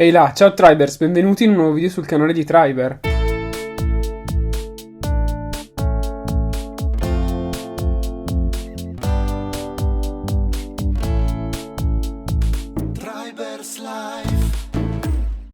Ehi là, ciao Tribers, benvenuti in un nuovo video sul canale di Triber.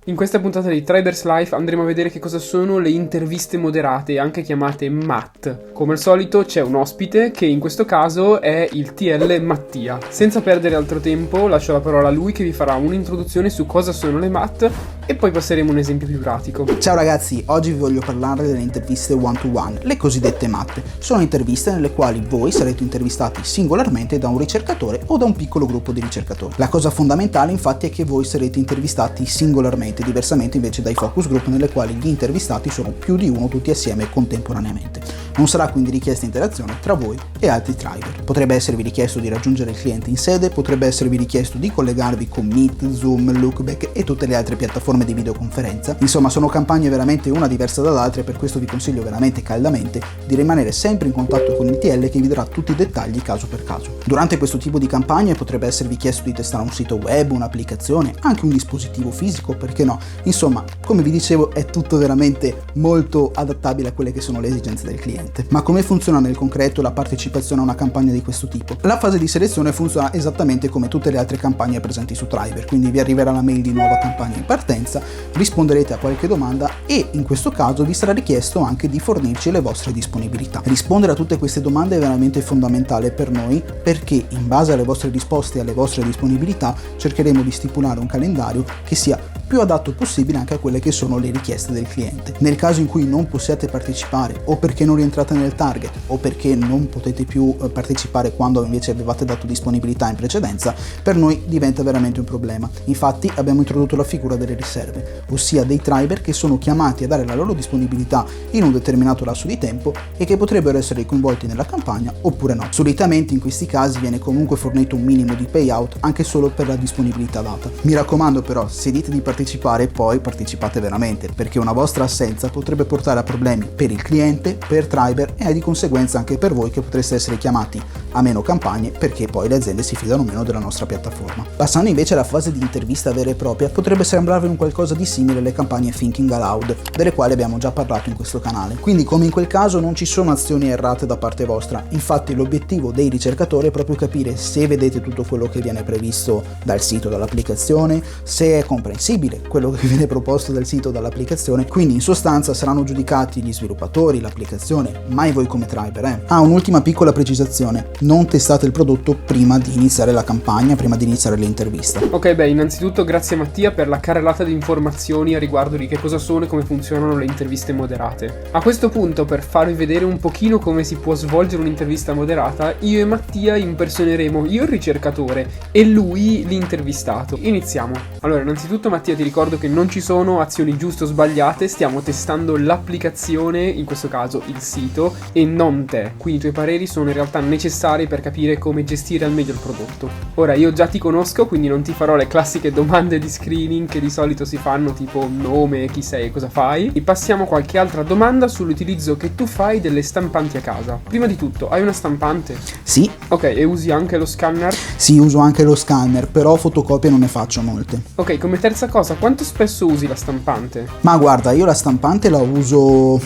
In questa puntata di Traders Life andremo a vedere che cosa sono le interviste moderate, anche chiamate MAT. Come al solito c'è un ospite che in questo caso è il TL Mattia. Senza perdere altro tempo lascio la parola a lui che vi farà un'introduzione su cosa sono le MAT e poi passeremo a un esempio più pratico. Ciao ragazzi, oggi vi voglio parlare delle interviste one to one, le cosiddette MAT. Sono interviste nelle quali voi sarete intervistati singolarmente da un ricercatore o da un piccolo gruppo di ricercatori. La cosa fondamentale infatti è che voi sarete intervistati singolarmente, diversamente invece dai focus group nelle quali gli intervistati sono più di uno tutti assieme contemporaneamente. Non sarà quindi richiesta interazione tra voi e altri triber. Potrebbe esservi richiesto di raggiungere il cliente in sede, potrebbe esservi richiesto di collegarvi con Meet, Zoom, Lookback e tutte le altre piattaforme di videoconferenza. Insomma, sono campagne veramente una diversa dall'altra e per questo vi consiglio veramente caldamente di rimanere sempre in contatto con il TL che vi darà tutti i dettagli caso per caso. Durante questo tipo di campagne potrebbe esservi chiesto di testare un sito web, un'applicazione, anche un dispositivo fisico, perché no? Insomma, come vi dicevo, è tutto veramente molto adattabile a quelle che sono le esigenze del cliente. Ma come funziona nel concreto la partecipazione a una campagna di questo tipo? La fase di selezione funziona esattamente come tutte le altre campagne presenti su Triber, quindi vi arriverà la mail di nuova campagna in partenza, risponderete a qualche domanda e in questo caso vi sarà richiesto anche di fornirci le vostre disponibilità. Rispondere a tutte queste domande è veramente fondamentale per noi perché in base alle vostre risposte e alle vostre disponibilità cercheremo di stipulare un calendario che sia più adatto possibile anche a quelle che sono le richieste del cliente. Nel caso in cui non possiate partecipare o perché non rientrate nel target o perché non potete più partecipare quando invece avevate dato disponibilità in precedenza, per noi diventa veramente un problema. Infatti abbiamo introdotto la figura delle riserve, ossia dei triber che sono chiamati a dare la loro disponibilità in un determinato lasso di tempo e che potrebbero essere coinvolti nella campagna oppure no. Solitamente in questi casi viene comunque fornito un minimo di payout anche solo per la disponibilità data. Mi raccomando però, se dite di partecipare, poi partecipate veramente, perché una vostra assenza potrebbe portare a problemi per il cliente, per Triber e di conseguenza anche per voi che potreste essere chiamati a meno campagne perché poi le aziende si fidano meno della nostra piattaforma. Passando invece alla fase di intervista vera e propria, potrebbe sembrarvi un qualcosa di simile alle campagne Thinking Aloud, delle quali abbiamo già parlato in questo canale. Quindi come in quel caso non ci sono azioni errate da parte vostra, infatti l'obiettivo dei ricercatori è proprio capire se vedete tutto quello che viene previsto dal sito, dall'applicazione, se è comprensibile quello che viene proposto dal sito, dall'applicazione, quindi in sostanza saranno giudicati gli sviluppatori, l'applicazione, mai voi come Triber. Un'ultima piccola precisazione, non testate il prodotto prima di iniziare la campagna, prima di iniziare l'intervista. Ok, innanzitutto grazie Mattia per la carrellata di informazioni a riguardo di che cosa sono e come funzionano le interviste moderate. A questo punto, per farvi vedere un pochino come si può svolgere un'intervista moderata, io e Mattia impersoneremo io il ricercatore e lui l'intervistato. Iniziamo. Allora, innanzitutto Mattia, ti ricordo che non ci sono azioni giuste o sbagliate, stiamo testando l'applicazione, in questo caso il sito, e non te, quindi i tuoi pareri sono in realtà necessari per capire come gestire al meglio il prodotto. Ora, io già ti conosco, quindi non ti farò le classiche domande di screening che di solito si fanno, tipo nome, chi sei, cosa fai, e passiamo a qualche altra domanda sull'utilizzo che tu fai delle stampanti a casa. Prima di tutto, hai una stampante? Sì. Ok, e usi anche lo scanner? Sì, uso anche lo scanner, però fotocopie non ne faccio molte. Ok, come terza cosa, quanto spesso usi la stampante? Ma guarda, io la stampante la uso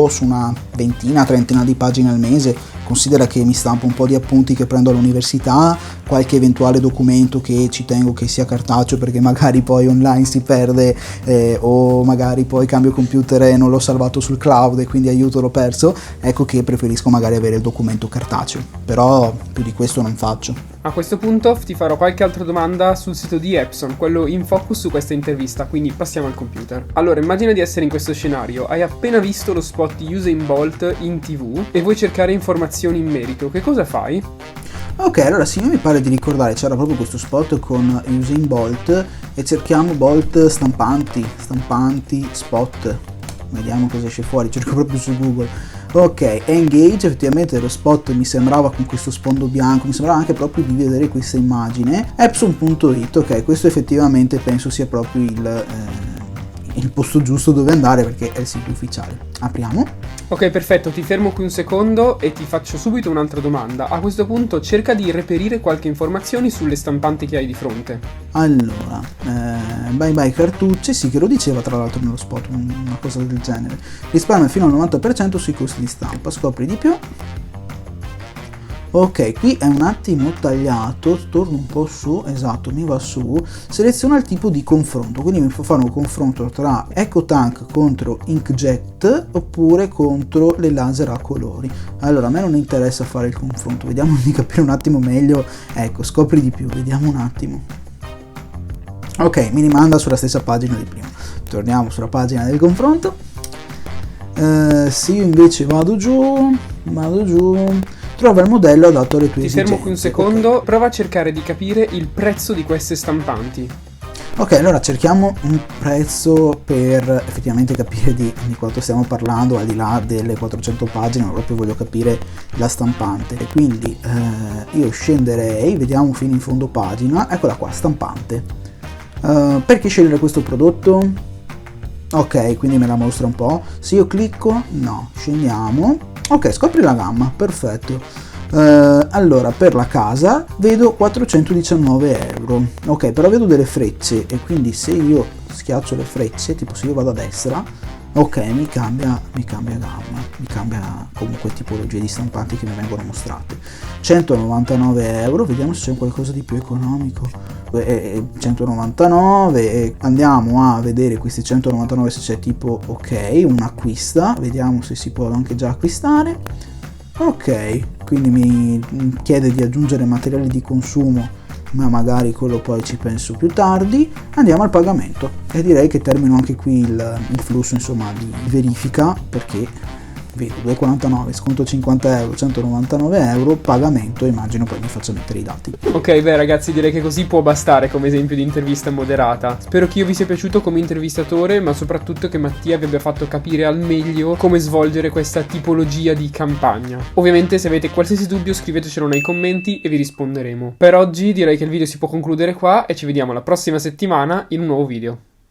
su una ventina, trentina di pagine al mese. Considera che mi stampo un po' di appunti che prendo all'università, qualche eventuale documento che ci tengo che sia cartaceo perché magari poi online si perde o magari poi cambio computer e non l'ho salvato sul cloud e quindi aiuto l'ho perso, ecco che preferisco magari avere il documento cartaceo, però più di questo non faccio. A questo punto ti farò qualche altra domanda sul sito di Epson, quello in focus su questa intervista, quindi passiamo al computer. Allora, immagina di essere in questo scenario, hai appena visto lo spot di Usain Bolt in TV e vuoi cercare informazioni in merito, che cosa fai? Ok, allora sì, mi pare di ricordare, c'era proprio questo spot con Usain Bolt e cerchiamo Bolt stampanti, spot, vediamo cosa esce fuori, cerco proprio su Google. Ok, Engage, effettivamente lo spot mi sembrava con questo sfondo bianco, mi sembrava anche proprio di vedere questa immagine. Epson.it, ok, questo effettivamente penso sia proprio il posto giusto dove andare perché è il sito ufficiale. Apriamo. Ok, perfetto, ti fermo qui un secondo e ti faccio subito un'altra domanda. A questo punto cerca di reperire qualche informazione sulle stampanti che hai di fronte. Allora, bye bye cartucce, sì che lo diceva tra l'altro nello spot, una cosa del genere. Risparmia fino al 90% sui costi di stampa, scopri di più. Ok, qui è un attimo tagliato, torno un po' su, esatto, mi va su, seleziona il tipo di confronto, quindi mi fa fare un confronto tra EcoTank contro Inkjet oppure contro le laser a colori. Allora, a me non interessa fare il confronto, vediamo di capire un attimo meglio, ecco, scopri di più, vediamo un attimo. Ok, mi rimanda sulla stessa pagina di prima, torniamo sulla pagina del confronto. Se io invece vado giù, trova il modello adatto alle tue esigenze. Ti fermo qui un secondo, okay. Prova a cercare di capire il prezzo di queste stampanti. Ok, allora cerchiamo un prezzo per effettivamente capire di quanto stiamo parlando, al di là delle 400 pagine, ma proprio voglio capire la stampante. E quindi io scenderei, vediamo fino in fondo pagina, eccola qua, stampante. Perché scegliere questo prodotto? Ok, quindi me la mostra un po'. Se io clicco, no, scendiamo. Ok, scopri la gamma, perfetto. Allora, per la casa vedo 419 euro. Ok, però vedo delle frecce e quindi se io schiaccio le frecce, tipo se io vado a destra, ok, mi cambia gamma, mi cambia comunque tipologie di stampanti che mi vengono mostrate. 199 euro, vediamo se c'è qualcosa di più economico. 199, e andiamo a vedere questi 199 se c'è tipo ok, un acquista, vediamo se si può anche già acquistare. Ok, quindi mi chiede di aggiungere materiali di consumo, ma magari quello poi ci penso più tardi. Andiamo al pagamento e direi che termino anche qui il flusso insomma di verifica, perché vedo 2,49, sconto 50 euro, 199 euro, pagamento, immagino poi mi faccia mettere i dati. Ok, beh ragazzi, direi che così può bastare come esempio di intervista moderata. Spero che io vi sia piaciuto come intervistatore, ma soprattutto che Mattia vi abbia fatto capire al meglio come svolgere questa tipologia di campagna. Ovviamente se avete qualsiasi dubbio scrivetecelo nei commenti e vi risponderemo. Per oggi direi che il video si può concludere qua e ci vediamo la prossima settimana in un nuovo video.